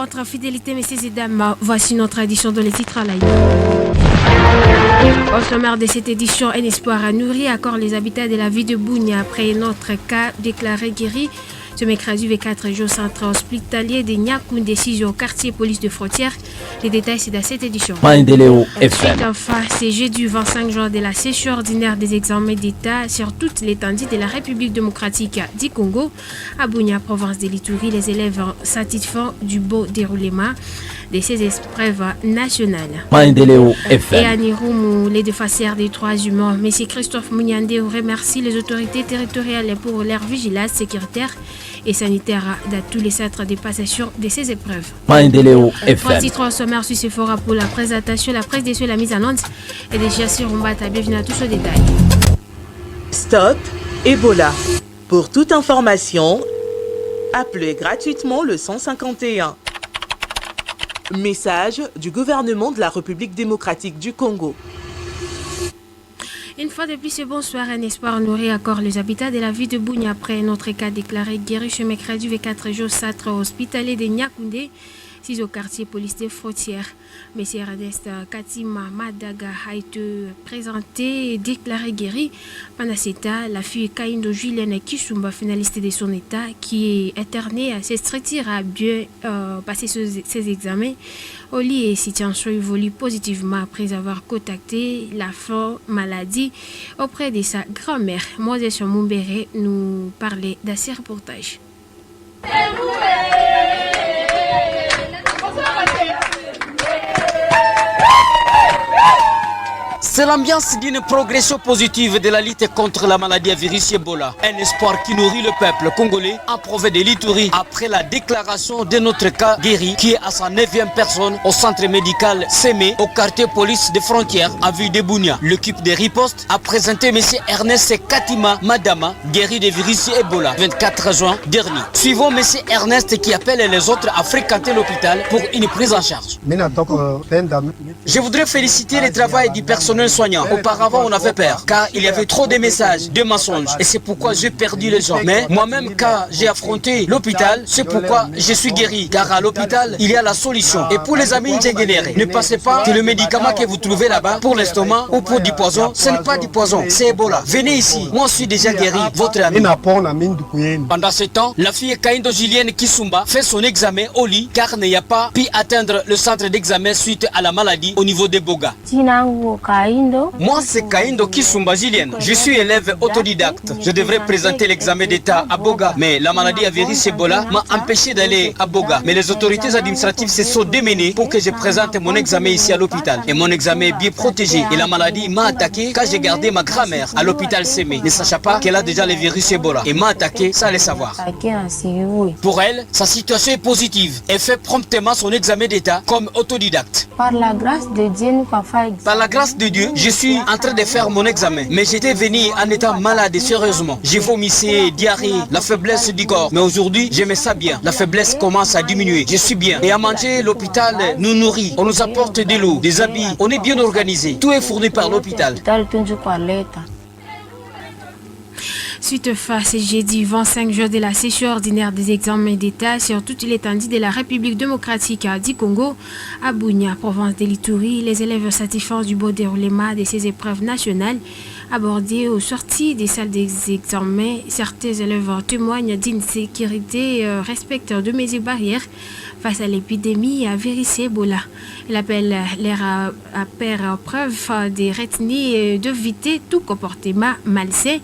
votre fidélité, messieurs et dames. Voici notre édition de les titres à la Au sommaire de cette édition, un espoir à nourrir encore les habitants de la ville de Bunia après notre cas déclaré guéri. Ce mercredi 24 jours centre hospitalier de Niakoun, décision au quartier police de frontière. Les détails, c'est dans cette édition. Enfin, c'est jeudi 25 juin de la session ordinaire des examens d'État sur toute l'étendue de la République démocratique du Congo. À Bunia, province de l'Ituri, les élèves satisfont du beau déroulement de ces épreuves nationales. Et à Niroumou, les défenseurs des droits humains, M. Christophe Mouniande remercie les autorités territoriales pour leur vigilance sécuritaire et sanitaire dans tous les centres de passation de ces épreuves. Voici trois sommaires sur ce forum pour la présentation, la presse des la mise en onde et déjà sur Mbata. Bienvenue à tous au détail. Stop Ebola. Pour toute information, appelez gratuitement le 151. Message du gouvernement de la République démocratique du Congo. Une fois de plus, bonsoir, un espoir nourrit encore les habitants de la ville de Bunia après notre cas déclaré guéri ce mercredi 24 jours centre hospitalier de Niakoundé, 6 au quartier police des frontières. Monsieur Ernest Katima Madaga a été présenté et déclaré guéri. Pendant cet temps, la fille Kaindo Julienne Kishumba, finaliste de son état, qui est internée, s'extraitira à bien passer ses examens au lit et situation évolue positivement après avoir contacté la forte maladie auprès de sa grand-mère. Moses Mumbere nous parlait de ce reportage. C'est l'ambiance d'une progression positive de la lutte contre la maladie à virus Ebola. Un espoir qui nourrit le peuple congolais en province de l'Ituri après la déclaration de notre cas guéri qui est à sa 9e personne au centre médical Sémé au quartier police des frontières à ville de Bunia. L'équipe de riposte a présenté M. Ernest Katima Madama guéri de virus Ebola 24 juin dernier. Suivons M. Ernest qui appelle les autres à fréquenter l'hôpital pour une prise en charge. Je voudrais féliciter le travail du personnel soignant. Auparavant, on avait peur car il y avait trop de messages, de mensonges et c'est pourquoi j'ai perdu les gens. Mais moi-même, quand j'ai affronté l'hôpital, c'est pourquoi je suis guéri. Car à l'hôpital, il y a la solution. Et pour les amis ingénieurs, ne pensez pas que le médicament que vous trouvez là-bas pour l'estomac ou pour du poison, ce n'est pas du poison, c'est Ebola. Venez ici, moi je suis déjà guéri, votre ami. Pendant ce temps, la fille Kaindo Julienne Kisumba fait son examen au lit car n'y a pas pu atteindre le centre d'examen suite à la maladie au niveau de Boga. Moi, c'est Kaindo Kisumba Julienne. Je suis élève autodidacte. Je devrais présenter l'examen d'état à Boga. Mais la maladie à virus Ebola m'a empêché d'aller à Boga. Mais les autorités administratives se sont démenées pour que je présente mon examen ici à l'hôpital. Et mon examen est bien protégé. Et la maladie m'a attaqué quand j'ai gardé ma grand-mère à l'hôpital Sémé, ne sachant pas qu'elle a déjà le virus Ebola. Et m'a attaqué sans le savoir. Pour elle, sa situation est positive. Elle fait promptement son examen d'état comme autodidacte. Par la grâce de Dieu, nous pas faire. Par la grâce de Dieu, je suis en train de faire mon examen. Mais j'étais venu en étant malade sérieusement. J'ai vomissé, diarrhée, la faiblesse du corps. Mais aujourd'hui, je me sens bien. La faiblesse commence à diminuer. Je suis bien. Et à manger, l'hôpital nous nourrit. On nous apporte de l'eau, des habits. On est bien organisé. Tout est fourni par l'hôpital. Suite face jeudi 25 jours de la session ordinaire des examens d'État sur toute l'étendue de la République démocratique du Congo, à Bunia, province de l'Ituri, les élèves satisfont du beau déroulement de ces épreuves nationales. Abordés aux sorties des salles des examens, certains élèves témoignent d'insécurité, respectent de mesures barrières face à l'épidémie à virus Ebola. Il appelle l'air à faire preuve de retenue et d'éviter tout comportement malsain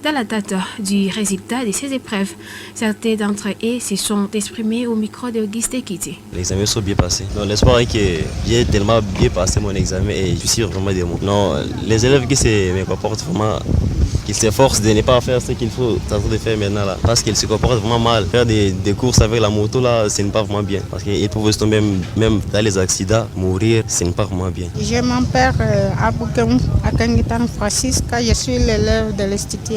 dans l'attente du résultat de ces épreuves. Certains d'entre eux se sont exprimés au micro d'Auguste Ekiti. Les examens sont bien passés. L'espoir est que j'ai tellement bien passé mon examen et je suis vraiment démon. Non, les élèves qui se comportent vraiment, qui s'efforcent de ne pas faire ce qu'il faut tenter de faire maintenant là, parce qu'ils se comportent vraiment mal. Faire des courses avec la moto là, ce n'est pas vraiment bien. Parce qu'ils peuvent se tomber même dans les accidents, mourir, ce n'est pas vraiment bien. Je m'appelle Aboukem Akangitan Francisca, je suis l'élève de l'Institut.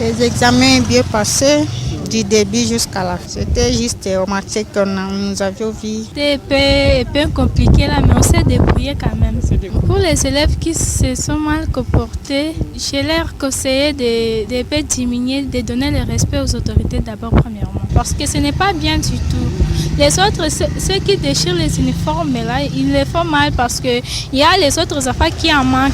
Les examens bien passés du début jusqu'à la fin. C'était juste au marché que nous avions vu. C'était un peu compliqué là, mais on s'est débrouillé quand même. Pour les élèves qui se sont mal comportés, j'ai leur conseillé de diminuer, de donner le respect aux autorités d'abord premièrement. parce que ce n'est pas bien du tout. Les autres, ceux qui déchirent les uniformes, là, ils les font mal parce qu'il y a les autres enfants qui en manquent.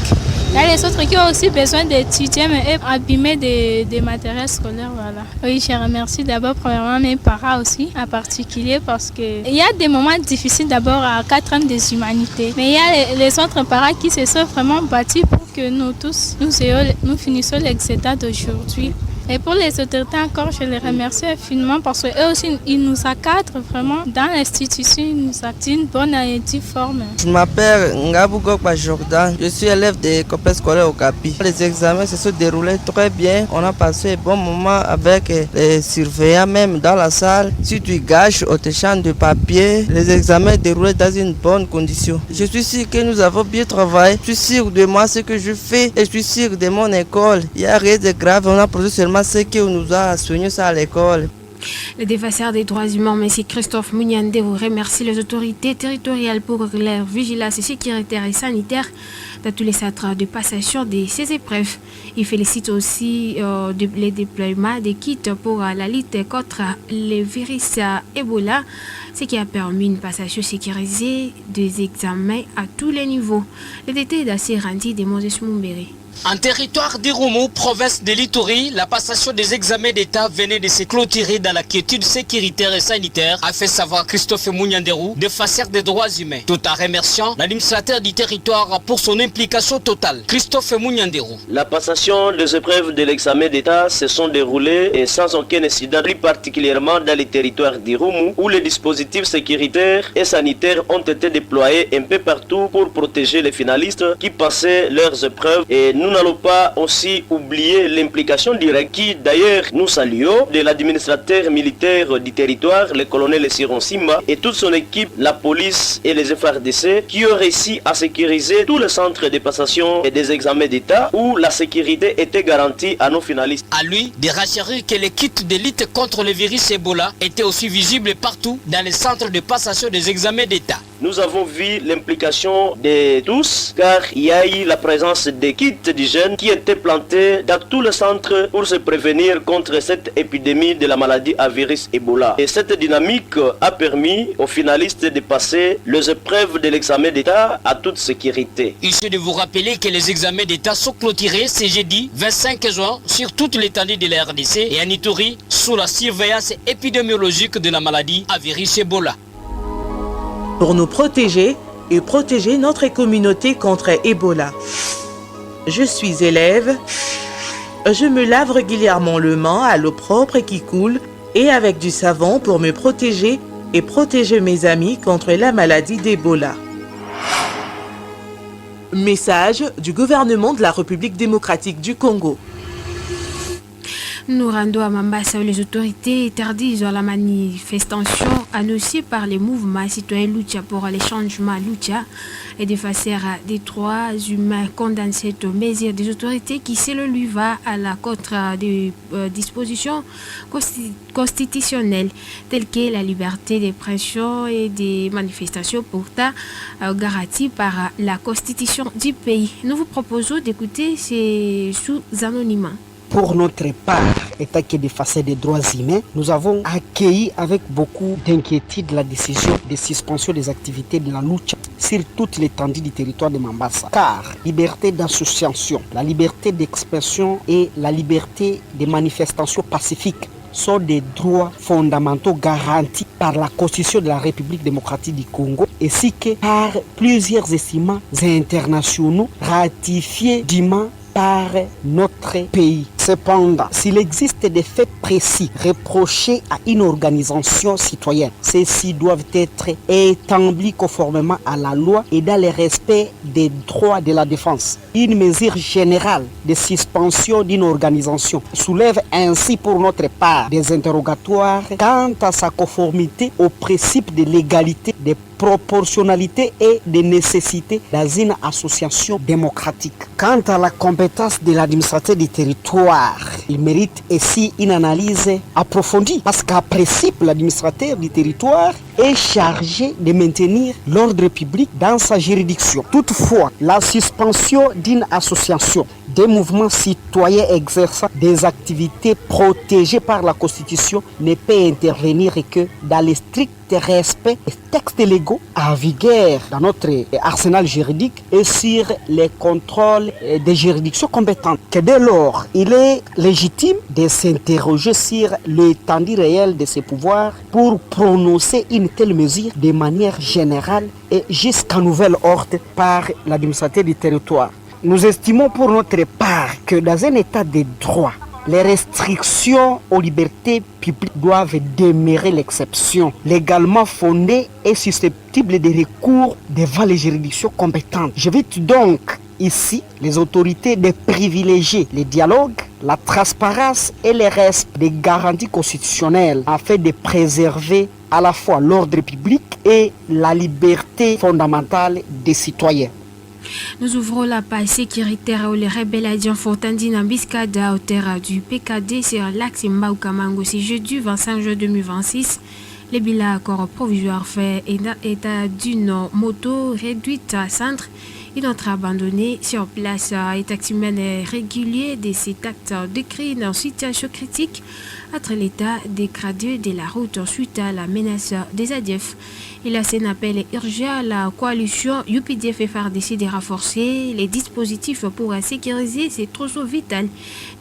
Il y a les autres qui ont aussi besoin d'étudier, mais eux, abîmés des matériels scolaires. Voilà. Oui, je remercie d'abord premièrement mes parents aussi, en particulier, parce qu'il y a des moments difficiles d'abord à 4 ans des humanités. Mais il y a les autres parents qui se sont vraiment battus pour que nous tous, nous finissions l'examen d'aujourd'hui. Et pour les autorités encore, je les remercie infiniment parce qu'eux aussi, ils nous encadrent vraiment dans l'institution, ils nous activent une bonne et une forme. Je m'appelle Ngabou Gokba Jordan, je suis élève des complexe scolaires au Capi. Les examens se sont déroulés très bien, on a passé un bon moment avec les surveillants même dans la salle. Si tu gâches, on te change de papier. Les examens déroulés dans une bonne condition. Je suis sûr que nous avons bien travaillé, je suis sûr de moi ce que je fais et je suis sûr de mon école. Il n'y a rien de grave, on a produit seulement ce qu'on nous a soigné ça à l'école. Le défenseur des droits humains, M. Christophe Munyande, vous remercie les autorités territoriales pour leur vigilance sécuritaire et sanitaire dans tous les centres de passation de ces épreuves. Il félicite aussi le déploiement des kits pour la lutte contre le virus Ebola, ce qui a permis une passation sécurisée des examens à tous les niveaux. Les détails d'Assé Randi de Moses Mumbere. En territoire d'Irumu, province de l'Ituri, la passation des examens d'État venait de se clôturer dans la quiétude sécuritaire et sanitaire, a fait savoir Christophe Mounianderou, défenseur des droits humains, tout en remerciant l'administrateur du territoire pour son implication totale. Christophe Mounianderou. La passation des épreuves de l'examen d'État se sont déroulées et sans aucun incident, plus particulièrement dans les territoires d'Irumu, où les dispositifs sécuritaires et sanitaires ont été déployés un peu partout pour protéger les finalistes qui passaient leurs épreuves. Et nous n'allons pas aussi oublier l'implication directe qui d'ailleurs nous saluons de l'administrateur militaire du territoire, le colonel Siron Simba et toute son équipe, la police et les FARDC qui ont réussi à sécuriser tous les centres de passation et des examens d'État où la sécurité était garantie à nos finalistes. À lui de rassurer que les kits de lutte contre le virus Ebola étaient aussi visibles partout dans les centres de passation des examens d'État. Nous avons vu l'implication de tous car il y a eu la présence des kits d'hygiène qui étaient plantés dans tous les centres pour se prévenir contre cette épidémie de la maladie à virus Ebola. Et cette dynamique a permis aux finalistes de passer les épreuves de l'examen d'État à toute sécurité. Il suffit de vous rappeler que les examens d'État sont clôturés ce jeudi 25 juin sur toute l'étendue de la RDC et en Ituri sous la surveillance épidémiologique de la maladie à virus Ebola. Pour nous protéger et protéger notre communauté contre Ebola. Je suis élève, je me lave régulièrement les mains à l'eau propre qui coule et avec du savon pour me protéger et protéger mes amis contre la maladie d'Ebola. Message du gouvernement de la République démocratique du Congo. Nous rendons à Mambasa où les autorités interdisent la manifestation annoncée par les mouvements citoyens Lucha pour les changements Lucha et des facettes des droits humains condamnent cette mesure des autorités qui, selon lui, va à la contre des dispositions constitutionnelles telles que la liberté d'expression et des manifestations pourtant garanties par la Constitution du pays. Nous vous proposons d'écouter ces sous-anonymat. Pour notre part, état qui défenseur des droits humains, nous avons accueilli avec beaucoup d'inquiétude la décision de suspension des activités de la lucha sur toute l'étendue du territoire de Mambasa. Car liberté d'association, la liberté d'expression et la liberté de manifestation pacifique sont des droits fondamentaux garantis par la Constitution de la République démocratique du Congo ainsi que par plusieurs estimants internationaux ratifiés dûment par notre pays. Cependant, s'il existe des faits précis reprochés à une organisation citoyenne, ceux-ci doivent être établis conformément à la loi et dans le respect des droits de la défense. Une mesure générale de suspension d'une organisation soulève ainsi pour notre part des interrogatoires quant à sa conformité aux principes de légalité, de proportionnalité et de nécessité dans une association démocratique. Quant à la compétence de l'administrateur du territoire, territoire. Il mérite ici une analyse approfondie parce qu'à principe, l'administrateur du territoire est chargé de maintenir l'ordre public dans sa juridiction. Toutefois, la suspension d'une association, des mouvements citoyens exerçant des activités protégées par la Constitution ne peut intervenir que dans le strict respect des textes légaux en vigueur dans notre arsenal juridique et sur les contrôles des juridictions compétentes. Que dès lors, il est légitime de s'interroger sur l'étendue réelle de ses pouvoirs pour prononcer une telle mesure de manière générale et jusqu'à nouvel ordre par l'administrateur du territoire. Nous estimons pour notre part que dans un état de droit, les restrictions aux libertés publiques doivent demeurer l'exception, légalement fondée et susceptible de recours devant les juridictions compétentes. J'invite donc ici les autorités de privilégier le dialogue, la transparence et le respect des garanties constitutionnelles afin de préserver à la fois l'ordre public et la liberté fondamentale des citoyens. Nous ouvrons la page sécuritaire où les rebelles Adian Fortandine en Biscade à hauteur du PKD sur l'axe Mbaukamango. C'est jeudi 25 juin 2026. Les bilans accord provisoire fait état d'une moto réduite à centre. Une autre abandonnée sur place et taximène régulier de cet acte décrit dans une situation critique entre l'état dégradé de la route suite à la menace des ADF. Il a un appel urgent à la coalition UPDF FARDC de renforcer les dispositifs pour sécuriser ces trousseaux vitaux.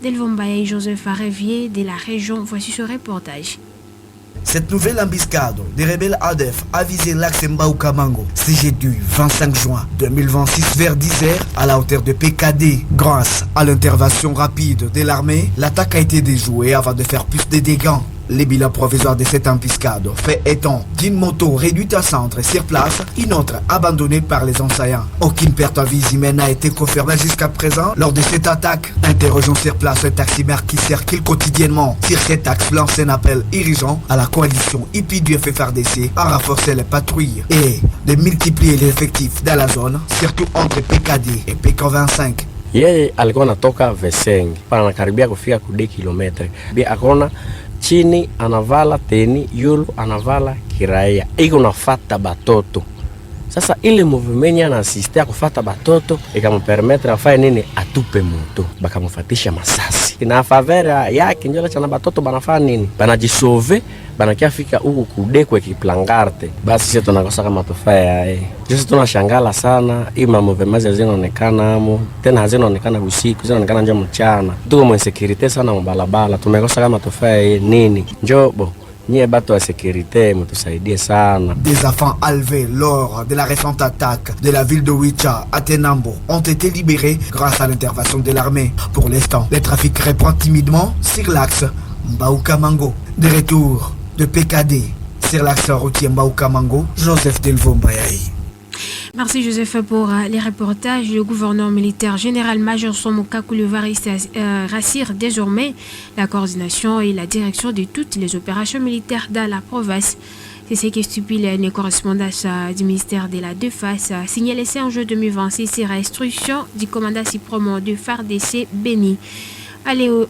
Delvombaye et Joseph Arevier de la région, voici ce reportage. Cette nouvelle embuscade des rebelles ADF a visé l'axe Mbaukamango. C'est jeudi 25 juin 2026 vers 10h à la hauteur de PKD. Grâce à l'intervention rapide de l'armée, l'attaque a été déjouée avant de faire plus de dégâts. Les bilans provisoires de cette embuscade fait étant d'une moto réduite à centre sur place, une autre abandonnée par les assaillants. Aucune perte en vie humaine n'a été confirmée jusqu'à présent lors de cette attaque. Interrogeons sur place un taximaire qui circule quotidiennement sur cet axe, lance un appel urgent à la coalition UPDF FARDC à renforcer les patrouilles et de multiplier les effectifs dans la zone, surtout entre PKD et PK25. Yeye alikuwa anatoka Veseng panakaribia kufika ku 2 kilometre. Bi akona chini anavala teni, yulu anavala kiraia. Iko nafata batoto. Sasa ile movement yana assistia kufata batoto ikampermettre afanye nini atupe moto. Bakamufatisha masasi. Na favela yake njola chana batoto banafanya nini? Banajisove, banakiafika huku kudekwe kiplangarte. Basi sisi tunakosa kama tofaya Sisi tunashangala sana hii movement zinaonekana amo. Tena hazinaonekana usiku, zinaonekana nje mchana. Tuko mwe security sana mbalabala. Tumekosa kama tofaya nini? Njobo Des enfants enlevés lors de la récente attaque de la ville de Wicha à Tenambo ont été libérés grâce à l'intervention de l'armée. Pour l'instant, le trafic reprend timidement sur l'axe Mbaukamango. De retour de PKD sur l'axe routier Mbaukamango, Joseph Delvombaye. Merci Joseph pour les reportages. Le gouverneur militaire général-major Somoka Koulivaris rassure désormais la coordination et la direction de toutes les opérations militaires dans la province. C'est ce qui stipule une correspondance du ministère de la Défense signalé en juin 2026 sur instruction du commandant suprême de FARDC Béni. Aléo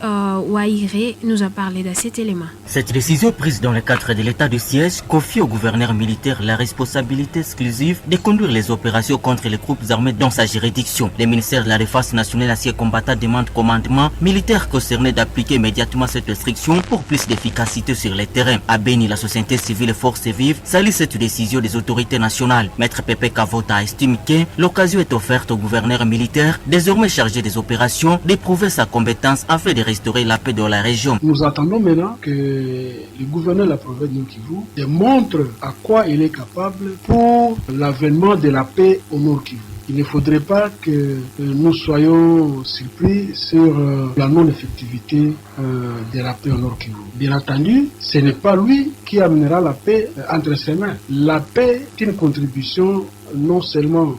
Waïré nous a parlé de cet élément. Cette décision prise dans le cadre de l'état de siège confie au gouverneur militaire la responsabilité exclusive de conduire les opérations contre les groupes armés dans sa juridiction. Le ministère de la Défense nationale ancien combattant demande commandement militaire concerné d'appliquer immédiatement cette restriction pour plus d'efficacité sur le terrain. À Béni, la société civile et forces vives salue cette décision des autorités nationales. Maître Pepe Kavota estime que l'occasion est offerte au gouverneur militaire, désormais chargé des opérations, d'éprouver sa compétence afin de restaurer la paix dans la région. Nous attendons maintenant que le gouverneur de la province de Nord-Kivu démontre à quoi il est capable pour l'avènement de la paix au Nord-Kivu. Il ne faudrait pas que nous soyons surpris sur la non-effectivité de la paix au Nord-Kivu. Bien entendu, ce n'est pas lui qui amènera la paix entre ses mains. La paix est une contribution non seulement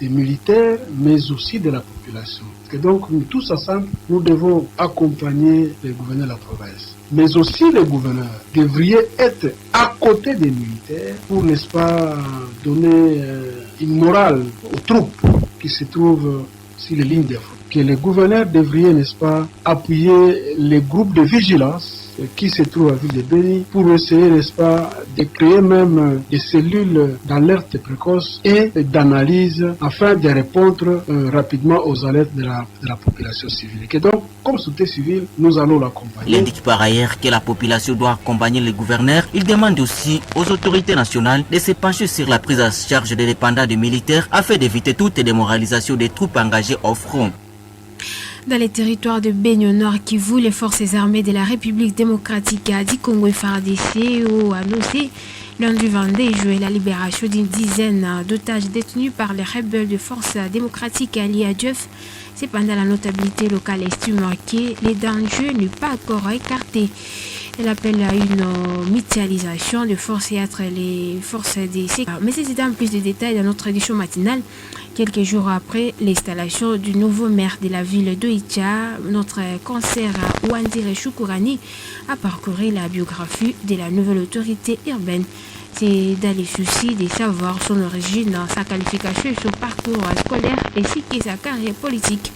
des militaires, mais aussi de la population. Et donc, nous tous ensemble, nous devons accompagner les gouverneurs de la province. Mais aussi les gouverneurs devraient être à côté des militaires pour, n'est-ce pas, donner une morale aux troupes qui se trouvent sur les lignes de front. que les gouverneurs devraient, n'est-ce pas, appuyer les groupes de vigilance qui se trouvent à Ville de Béni pour essayer, n'est-ce pas, de créer même des cellules d'alerte précoce et d'analyse afin de répondre rapidement aux alertes de la population civile. Et donc, comme société civile, nous allons l'accompagner. Il indique par ailleurs que la population doit accompagner les gouverneurs. Il demande aussi aux autorités nationales de se pencher sur la prise en charge des dépendants des militaires afin d'éviter toute démoralisation des troupes engagées au front. Dans les territoires de Béni au Nord Kivu, les forces armées de la République démocratique du Congo FARDC ont annoncé lundi 22 juillet la libération d'une dizaine d'otages détenus par les rebelles de forces démocratiques alliés à Dieuf. Cependant, la notabilité locale estime que les dangers n'est pas encore écartés. Elle appelle à une mutualisation de forces et entre les forces des sécurités. Mais c'est en plus de détails dans notre édition matinale. Quelques jours après l'installation du nouveau maire de la ville d'Oicha, notre concert Wandire Choukourani a parcouru la biographie de la nouvelle autorité urbaine. C'est dans les soucis de savoir son origine, sa qualification et son parcours scolaire ainsi que sa carrière politique.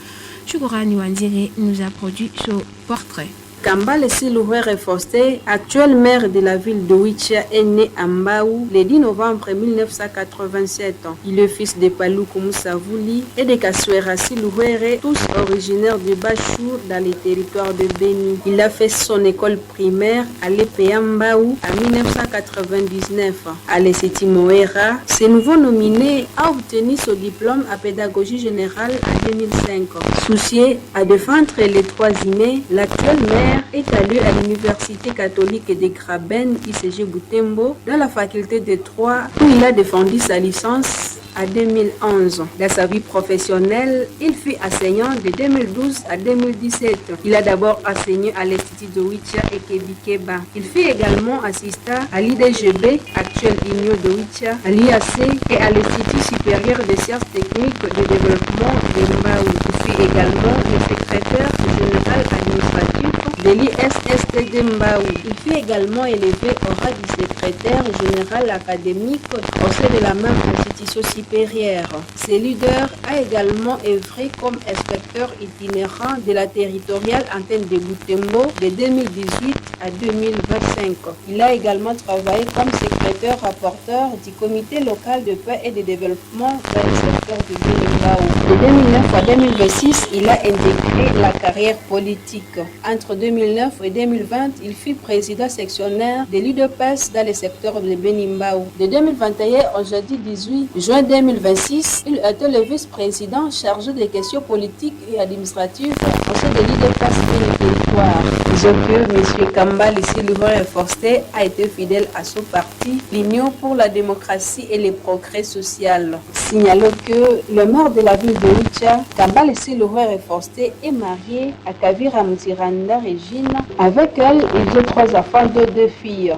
Choukourani Wandire nous a produit ce portrait. Kambale Silouere Faustin, actuel maire de la ville de Oicha, est né à Mbaou le 10 novembre 1987. Il est fils de Palou Koumoussavouli et de Kaswera Silouere, tous originaires de Bachour dans les territoires de Béni. Il a fait son école primaire à l'EPA Mbaou en 1999. À l'ECT Moera, ce nouveau nominé a obtenu son diplôme à pédagogie générale en 2005. Soucié à défendre les droits humains, l'actuel maire est allé à l'université catholique de Graben, ICG Butembo, dans la faculté de droit, où il a défendu sa licence en 2011. Dans sa vie professionnelle, il fut enseignant de 2012 à 2017. Il a d'abord enseigné à l'Institut de Oicha et Kebikeba. Il fut également assistant à l'IDGB, actuelle Union de Oicha, à l'IAC et à l'Institut supérieur des sciences techniques de développement de Mbaou. Il fut également le secrétaire général administratif de l'ISST de Mbaou. Il fut également élevé au rang du secrétaire général académique au sein de la même institution supérieure. Ce leader a également œuvré comme inspecteur itinérant de la territoriale antenne de Butembo de 2018 à 2025. Il a également travaillé comme secrétaire rapporteur du comité local de paix et de développement dans le secteur de Béni-Mbao. De 2009 à 2026, il a intégré la carrière politique. Entre 2009 et 2020, il fut président sectionnaire de l'UDPS dans le secteur de Béni-Mbao. De 2021 au jeudi 18 juin 2026, il était le vice-président chargé des questions politiques et administratives au sein de l'UDPS et le territoire. Disons que M. Kambale Silouere Faustin a été fidèle à son parti, l'Union pour la démocratie et le progrès social. Signalons que le maire de la ville de Oicha, Kambale Silouere Faustin, est marié à Kavira Mtiranda Régine. Avec elle, ils ont 3 enfants de 2 filles.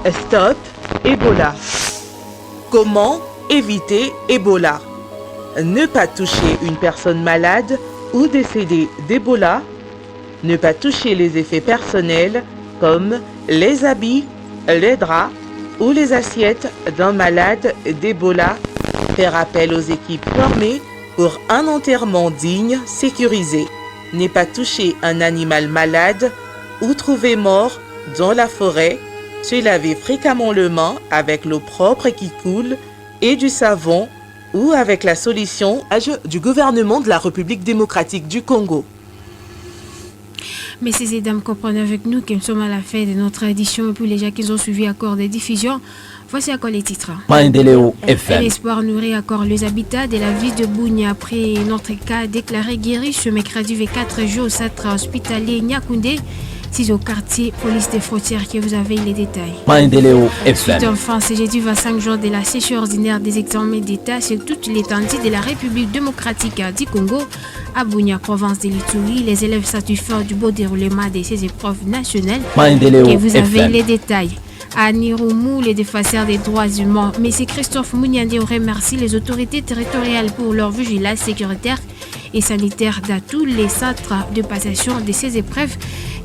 Stop Ebola. Comment éviter Ebola? Ne pas toucher une personne malade ou décédée d'Ebola. Ne pas toucher les effets personnels comme les habits, les draps ou les assiettes d'un malade d'Ebola. Faire appel aux équipes formées pour un enterrement digne, sécurisé. Ne pas toucher un animal malade ou trouvé mort dans la forêt. Se laver fréquemment les mains avec l'eau propre qui coule et du savon ou avec la solution du gouvernement de la République démocratique du Congo. Messieurs et dames, comprenez avec nous que nous sommes à la fin de notre édition et pour les gens qui ont suivi accord des diffusions, voici encore les titres. Maendeleo FM. L'espoir nourrit encore les habitats de la ville de Bounia après notre cas déclaré guéri ce mercredi 4 juin au centre hospitalier Nyakoundé. C'est au quartier police des frontières que vous avez les détails. Maendeleo FM. Suite enfin, c'est jeudi 25 juin de la session ordinaire des examens d'État sur toute l'étendue de la République démocratique du Congo. À Bounia, province de l'Ituri, les élèves satisfaits du beau déroulement de ces épreuves nationales. Maendeleo que vous avez FM. les détails. À Niroumou, les défenseurs des droits humains, M. Christophe Mouniandé remercie les autorités territoriales pour leur vigilance sécuritaire et sanitaire dans tous les centres de passation de ces épreuves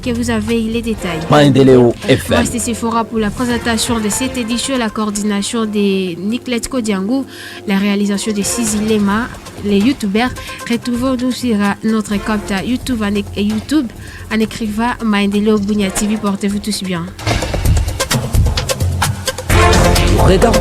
que vous avez les détails. Maendeleo FM. Restez Sephora pour la présentation de cette édition, la coordination de Nicolette Kodiangou, la réalisation de Sizi Lema, les youtubeurs. Retrouvons-nous sur notre compte YouTube en écrivant Maendeleo Bunia TV. Portez-vous tous bien. Regardons